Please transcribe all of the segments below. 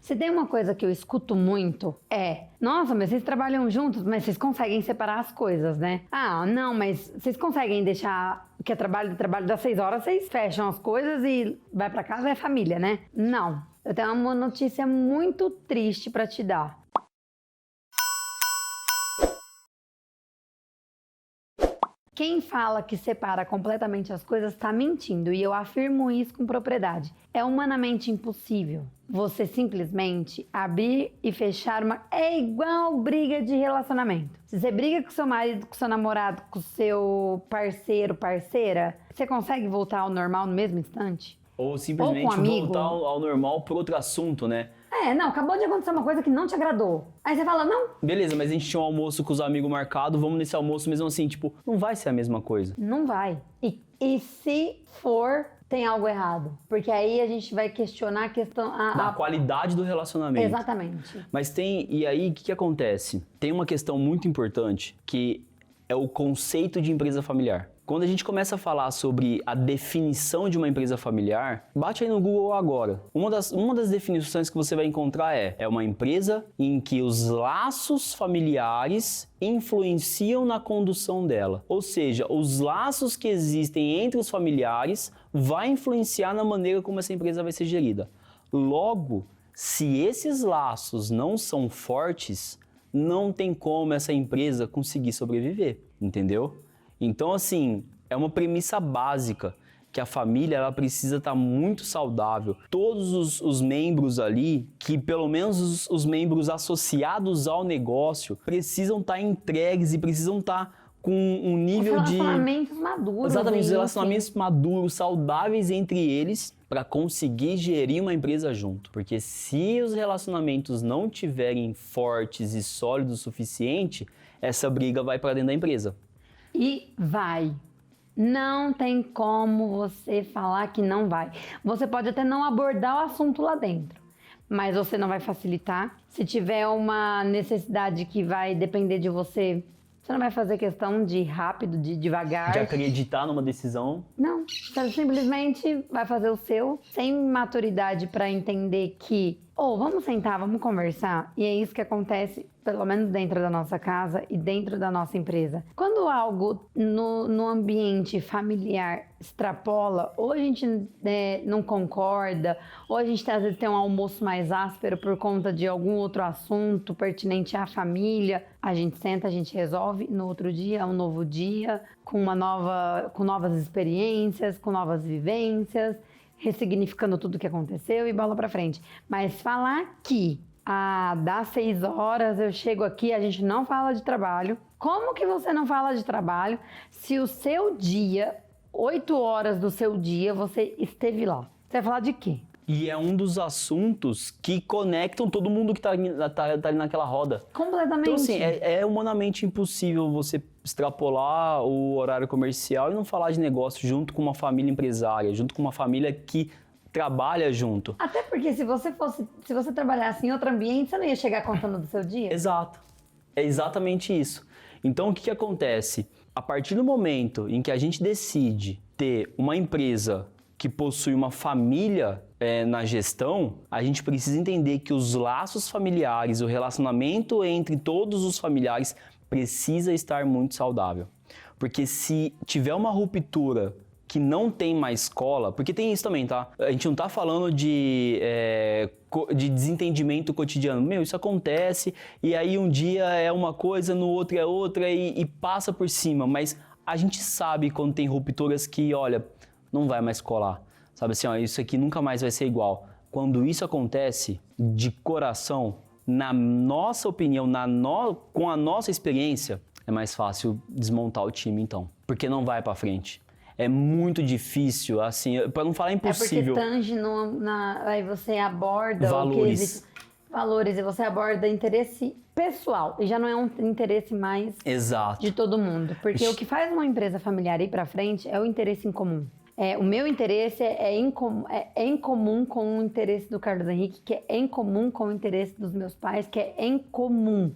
Se tem uma coisa que eu escuto muito nossa, mas vocês trabalham juntos, mas vocês conseguem separar as coisas, né? Ah, não, mas vocês conseguem deixar que é trabalho das 6 horas, vocês fecham as coisas e vai pra casa, é família, né? Não. Eu tenho uma notícia muito triste pra te dar. Quem fala que separa completamente as coisas está mentindo, e eu afirmo isso com propriedade. É humanamente impossível. Você simplesmente abrir e fechar uma... É igual briga de relacionamento. Se você briga com seu marido, com seu namorado, com seu parceiro, parceira, você consegue voltar ao normal no mesmo instante? Ou simplesmente voltar ao normal por outro assunto, né? Não, acabou de acontecer uma coisa que não te agradou. Aí você fala, não. Beleza, mas a gente tinha um almoço com os amigos marcado, vamos nesse almoço mesmo assim, tipo, não vai ser a mesma coisa. Não vai. E se for, tem algo errado. Porque aí a gente vai questionar a questão... A qualidade do relacionamento. Exatamente. Mas e aí, o que acontece? Tem uma questão muito importante, que é o conceito de empresa familiar. Quando a gente começa a falar sobre a definição de uma empresa familiar, bate aí no Google agora. Uma das definições que você vai encontrar é uma empresa em que os laços familiares influenciam na condução dela. Ou seja, os laços que existem entre os familiares vai influenciar na maneira como essa empresa vai ser gerida. Logo, se esses laços não são fortes, não tem como essa empresa conseguir sobreviver, entendeu? Então, assim, é uma premissa básica que a família ela precisa estar muito saudável. Todos os membros ali, que pelo menos os membros associados ao negócio, precisam estar entregues e precisam estar com um nível de... Relacionamentos maduros. Exatamente, os relacionamentos maduros, saudáveis entre eles, para conseguir gerir uma empresa junto. Porque se os relacionamentos não tiverem fortes e sólidos o suficiente, essa briga vai para dentro da empresa. E vai. Não tem como você falar que não vai. Você pode até não abordar o assunto lá dentro, mas você não vai facilitar. Se tiver uma necessidade que vai depender de você, você não vai fazer questão de ir rápido, de devagar. De acreditar numa decisão. Não, você simplesmente vai fazer o seu, sem maturidade para entender que, vamos sentar, vamos conversar. E é isso que acontece, pelo menos dentro da nossa casa e dentro da nossa empresa. Quando algo no ambiente familiar extrapola, ou a gente não concorda, ou a gente às vezes tem um almoço mais áspero por conta de algum outro assunto pertinente à família, a gente senta, a gente resolve, no outro dia é um novo dia, com novas experiências, com novas vivências, ressignificando tudo que aconteceu e bola pra frente. Mas falar que das 6 horas eu chego aqui, a gente não fala de trabalho. Como que você não fala de trabalho se o seu dia, 8 horas do seu dia, você esteve lá? Você vai falar de quê? E é um dos assuntos que conectam todo mundo que tá ali naquela roda. Completamente. Então, assim, é humanamente impossível você extrapolar o horário comercial e não falar de negócio junto com uma família empresária, junto com uma família que trabalha junto. Até porque se você trabalhasse em outro ambiente, você não ia chegar contando do seu dia? Exato. É exatamente isso. Então, o que acontece? A partir do momento em que a gente decide ter uma empresa que possui uma família na gestão, a gente precisa entender que os laços familiares, o relacionamento entre todos os familiares precisa estar muito saudável. Porque se tiver uma ruptura que não tem mais cola, porque tem isso também, tá? A gente não tá falando de desentendimento cotidiano. Isso acontece e aí um dia é uma coisa, no outro é outra e passa por cima. Mas a gente sabe quando tem rupturas que, olha, não vai mais colar. Sabe assim, isso aqui nunca mais vai ser igual. Quando isso acontece, de coração, na nossa opinião, com a nossa experiência, é mais fácil desmontar o time então. Porque não vai pra frente. É muito difícil, assim, para não falar impossível. É porque tange aí você aborda valores. Valores, e você aborda interesse pessoal, e já não é um interesse mais Exato. de todo mundo. Porque o que faz uma empresa familiar ir pra frente é o interesse em comum. O meu interesse é em comum com o interesse do Carlos Henrique, que é em comum com o interesse dos meus pais, que é em comum.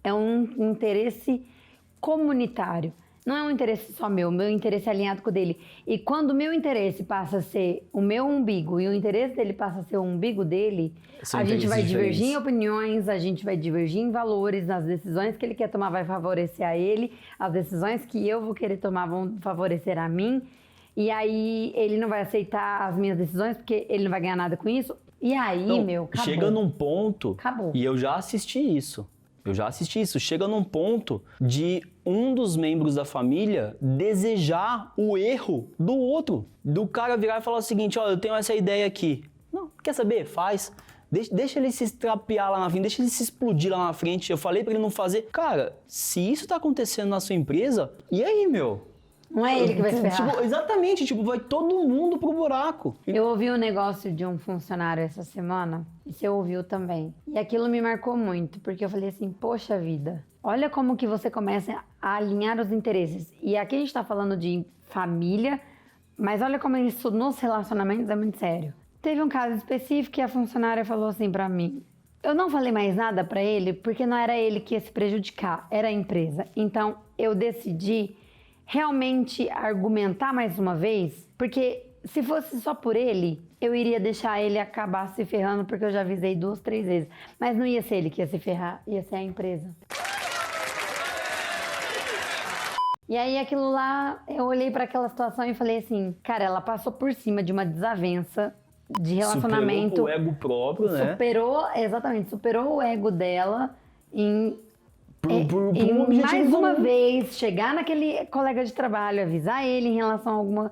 É um interesse comunitário. não é um interesse só meu, meu interesse é alinhado com o dele. E quando o meu interesse passa a ser o meu umbigo e o interesse dele passa a ser o umbigo dele, São a gente vai divergir em diferentes. opiniões, a gente vai divergir em valores, as decisões que ele quer tomar vai favorecer a ele, as decisões que eu vou querer tomar vão favorecer a mim. E aí ele não vai aceitar as minhas decisões porque ele não vai ganhar nada com isso. E aí, Então, acabou. chega num ponto, Acabou. e eu já assisti isso. Chega num ponto de um dos membros da família desejar o erro do outro. Do cara virar e falar o seguinte, ó, eu tenho essa ideia aqui. Não, quer saber? Faz. Deixa ele se estrapiar lá na frente, deixa ele se explodir lá na frente. Eu falei pra ele não fazer. Cara, se isso tá acontecendo na sua empresa, e aí, meu? Não é ele que vai se ferrar. Tipo, exatamente, tipo, vai todo mundo pro buraco. Eu ouvi um negócio de um funcionário essa semana, e você ouviu também. E aquilo me marcou muito, porque eu falei assim, poxa vida, olha como que você começa a alinhar os interesses. E aqui a gente tá falando de família, mas olha como isso nos relacionamentos é muito sério. Teve um caso específico que a funcionária falou assim pra mim, eu não falei mais nada pra ele, porque não era ele que ia se prejudicar, era a empresa. Então, eu decidi realmente argumentar mais uma vez, porque se fosse só por ele, eu iria deixar ele acabar se ferrando, porque eu já avisei 2, 3 vezes. Mas não ia ser ele que ia se ferrar, ia ser a empresa. E aí aquilo lá, eu olhei para aquela situação e falei assim, cara, ela passou por cima de uma desavença de relacionamento. Superou o ego próprio, né? Superou o ego dela em Por e um objetivo mais uma comum. vez, chegar naquele colega de trabalho, avisar ele em relação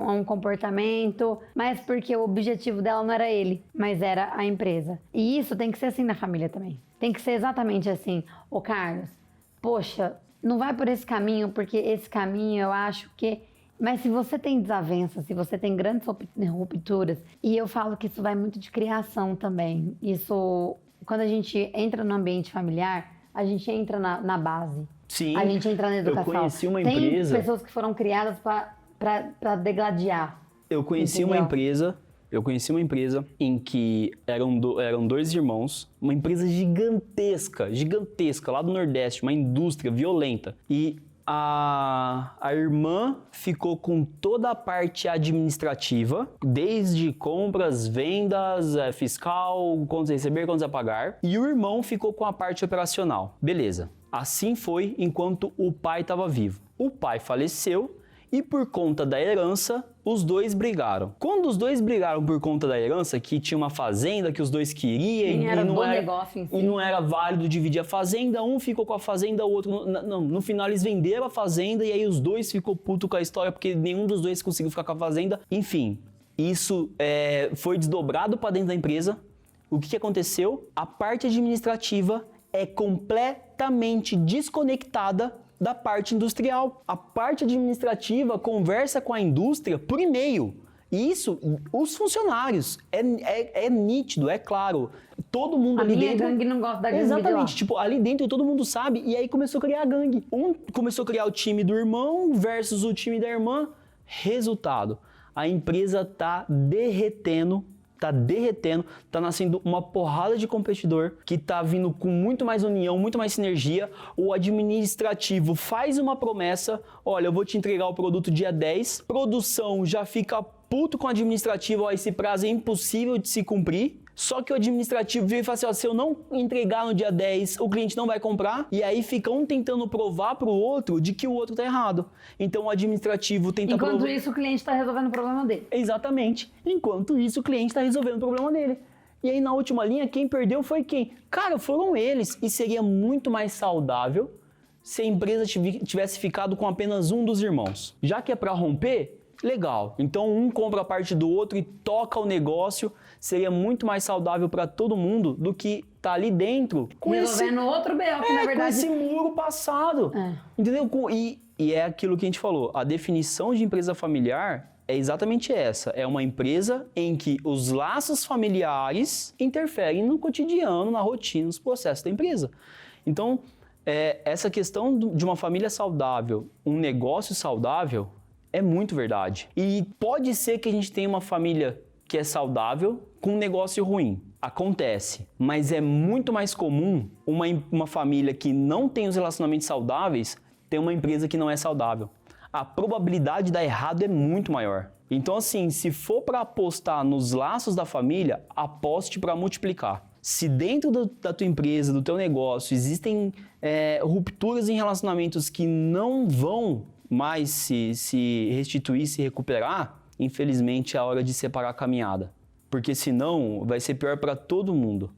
a um comportamento, mas porque o objetivo dela não era ele, mas era a empresa. E isso tem que ser assim na família também. Tem que ser exatamente assim. Ô Carlos, poxa, não vai por esse caminho, porque esse caminho eu acho que... Mas se você tem desavenças, se você tem grandes rupturas, e eu falo que isso vai muito de criação também. Isso, quando a gente entra no ambiente familiar, a gente entra na base. Sim, A gente entra na educação. eu conheci uma Tem empresa... pessoas que foram criadas para degladiar. Eu conheci Entendeu? uma empresa em que eram 2 irmãos, uma empresa gigantesca, lá do Nordeste, uma indústria violenta. E a irmã ficou com toda a parte administrativa, desde compras, vendas, fiscal, contas a receber, contas a pagar. E o irmão ficou com a parte operacional. Beleza. Assim foi enquanto o pai estava vivo. O pai faleceu e por conta da herança, os dois brigaram. Quando os dois brigaram por conta da herança, que tinha uma fazenda que os dois queriam Nem era e não do era, negócio em si. e não era válido dividir a fazenda, um ficou com a fazenda, o outro não. No final eles venderam a fazenda e aí os dois ficou puto com a história porque nenhum dos dois conseguiu ficar com a fazenda. Enfim, isso foi desdobrado para dentro da empresa. O que aconteceu? A parte administrativa é completamente desconectada da parte industrial. A parte administrativa conversa com a indústria por e-mail. E isso, os funcionários, é nítido, é claro. Todo mundo A ali minha dentro... gangue não gosta da gangue Exatamente, de lá. tipo, ali dentro todo mundo sabe, e aí começou a criar a gangue. Um começou a criar o time do irmão versus o time da irmã. Resultado, a empresa tá derretendo, tá nascendo uma porrada de competidor que tá vindo com muito mais união, muito mais sinergia. O administrativo faz uma promessa, olha, eu vou te entregar o produto dia 10, produção já fica puto com o administrativo, ó, esse prazo é impossível de se cumprir. Só que o administrativo vem e fala assim, ó, se eu não entregar no dia 10, o cliente não vai comprar. E aí fica um tentando provar pro outro de que o outro tá errado. Então o administrativo tenta provar... Enquanto isso, o cliente está resolvendo o problema dele. Exatamente. Enquanto isso, o cliente está resolvendo o problema dele. E aí, na última linha, quem perdeu foi quem? Cara, foram eles. E seria muito mais saudável se a empresa tivesse ficado com apenas um dos irmãos. Já que é para romper, legal. Então, um compra a parte do outro e toca o negócio. Seria muito mais saudável para todo mundo do que tá ali dentro com Resolvendo outro B.O. que, na verdade... com esse muro passado. É. Entendeu? E é aquilo que a gente falou. A definição de empresa familiar é exatamente essa. É uma empresa em que os laços familiares interferem no cotidiano, na rotina, nos processos da empresa. Então, essa questão de uma família saudável, um negócio saudável, é muito verdade. E pode ser que a gente tenha uma família que é saudável com um negócio ruim. Acontece, mas é muito mais comum uma família que não tem os relacionamentos saudáveis tem uma empresa que não é saudável. A probabilidade de dar errado é muito maior. Então, assim, se for para apostar nos laços da família, aposte para multiplicar. Se dentro da tua empresa, do teu negócio, existem rupturas em relacionamentos que não vão mais se restituir, se recuperar, infelizmente é a hora de separar a caminhada. Porque senão vai ser pior para todo mundo.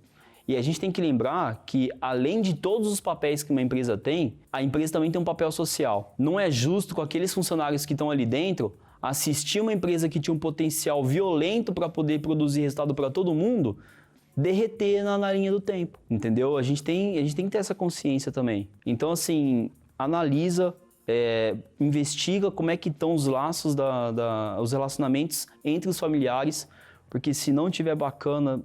E a gente tem que lembrar que, além de todos os papéis que uma empresa tem, a empresa também tem um papel social. Não é justo com aqueles funcionários que estão ali dentro assistir uma empresa que tinha um potencial violento para poder produzir resultado para todo mundo, derreter na linha do tempo, entendeu? A gente tem que ter essa consciência também. Então, assim, analisa, investiga como é que estão os laços, os relacionamentos entre os familiares, porque se não tiver bacana,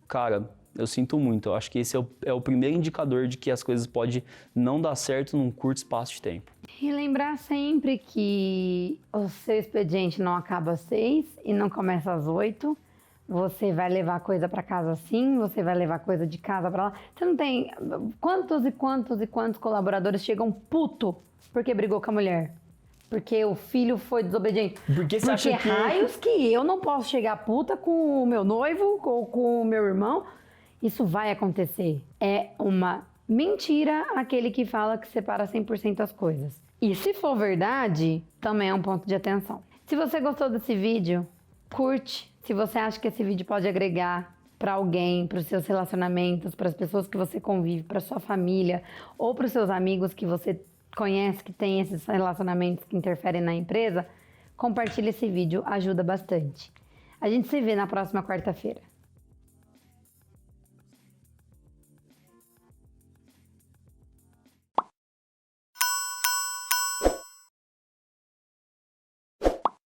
cara, eu sinto muito. Eu acho que esse é o primeiro indicador de que as coisas podem não dar certo num curto espaço de tempo. E lembrar sempre que o seu expediente não acaba às 6 e não começa às 8. Você vai levar coisa para casa sim, você vai levar coisa de casa para lá. Você não tem... Quantos e quantos colaboradores chegam puto porque brigou com a mulher? Porque o filho foi desobediente. Porque você acha que... raios que eu não posso chegar puta com o meu noivo ou com o meu irmão. Isso vai acontecer. É uma mentira aquele que fala que separa 100% as coisas. E se for verdade, também é um ponto de atenção. Se você gostou desse vídeo, curte. Se você acha que esse vídeo pode agregar para alguém, para os seus relacionamentos, para as pessoas que você convive, para sua família ou para os seus amigos que você conhece que tem esses relacionamentos que interferem na empresa, compartilhe esse vídeo, ajuda bastante. A gente se vê na próxima quarta-feira.